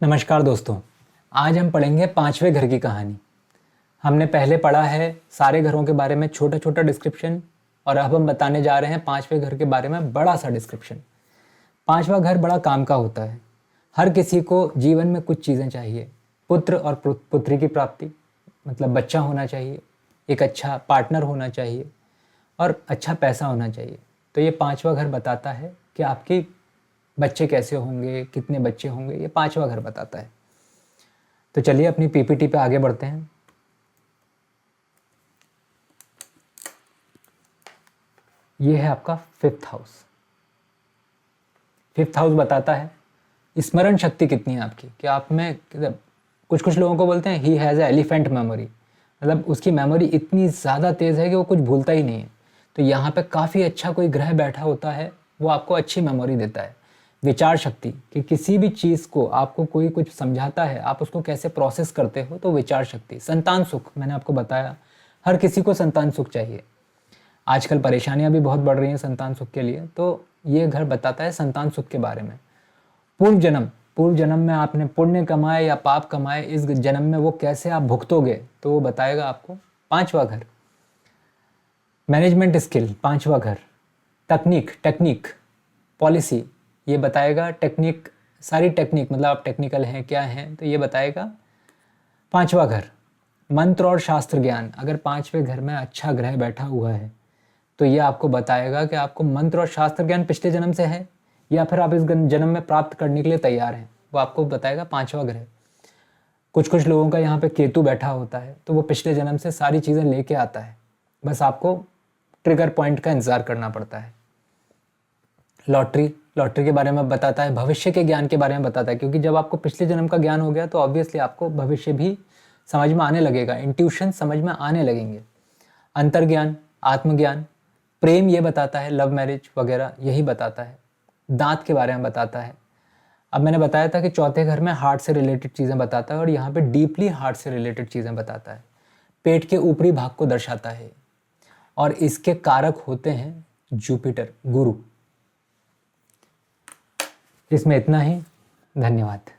नमस्कार दोस्तों, आज हम पढ़ेंगे पांचवें घर की कहानी। हमने पहले पढ़ा है सारे घरों के बारे में छोटा छोटा डिस्क्रिप्शन, और अब हम बताने जा रहे हैं पांचवें घर के बारे में बड़ा सा डिस्क्रिप्शन। पांचवा घर बड़ा काम का होता है। हर किसी को जीवन में कुछ चीज़ें चाहिए। पुत्र और पुत्री की प्राप्ति, मतलब बच्चा होना चाहिए, एक अच्छा पार्टनर होना चाहिए और अच्छा पैसा होना चाहिए। तो ये पांचवा घर बताता है कि आपकी बच्चे कैसे होंगे, कितने बच्चे होंगे, ये पांचवा घर बताता है। तो चलिए अपनी पीपीटी पे आगे बढ़ते हैं। ये है आपका फिफ्थ हाउस। फिफ्थ हाउस बताता है स्मरण शक्ति कितनी है आपकी, कि आप में कुछ कुछ लोगों को बोलते हैं he has a elephant memory, मतलब उसकी मेमोरी इतनी ज़्यादा तेज़ है कि वो कुछ भूलता ही नहीं है। तो यहाँ पे काफ़ी अच्छा कोई ग्रह बैठा होता है, वो आपको अच्छी मेमोरी देता है। विचार शक्ति, कि किसी भी चीज़ को आपको कोई कुछ समझाता है, आप उसको कैसे प्रोसेस करते हो, तो विचार शक्ति। संतान सुख, मैंने आपको बताया हर किसी को संतान सुख चाहिए। आजकल परेशानियां भी बहुत बढ़ रही हैं संतान सुख के लिए, तो ये घर बताता है संतान सुख के बारे में। पूर्व जन्म में आपने पुण्य कमाए या पाप कमाए, इस जन्म में वो कैसे आप भुगतोगे, तो वो बताएगा आपको पांचवा घर। मैनेजमेंट स्किल, पांचवा घर। टेक्निक पॉलिसी, ये बताएगा टेक्निक, सारी टेक्निक, मतलब आप टेक्निकल हैं क्या हैं, तो ये बताएगा पांचवा घर। मंत्र और शास्त्र ज्ञान, अगर पांचवें घर में अच्छा ग्रह बैठा हुआ है तो ये आपको बताएगा कि आपको मंत्र और शास्त्र ज्ञान पिछले जन्म से है या फिर आप इस जन्म में प्राप्त करने के लिए तैयार हैं, वो आपको बताएगा पांचवा ग्रह। कुछ कुछ लोगों का यहाँ पे केतु बैठा होता है, तो वो पिछले जन्म से सारी चीज़ें लेके आता है, बस आपको ट्रिगर पॉइंट का इंतज़ार करना पड़ता है। लॉटरी के बारे में बताता है, भविष्य के ज्ञान के बारे में बताता है, क्योंकि जब आपको पिछले जन्म का ज्ञान हो गया तो ऑब्वियसली आपको भविष्य भी समझ में आने लगेगा, इंट्यूशन समझ में आने लगेंगे। अंतर्ज्ञान, आत्मज्ञान, प्रेम ये बताता है, लव मैरिज वगैरह यही बताता है। दांत के बारे में बताता है। अब मैंने बताया था कि चौथे घर में हार्ट से रिलेटेड चीज़ें बताता है, और यहाँ पे डीपली हार्ट से रिलेटेड चीज़ें बताता है। पेट के ऊपरी भाग को दर्शाता है, और इसके कारक होते हैं जुपिटर, गुरु। इसमें इतना ही, धन्यवाद।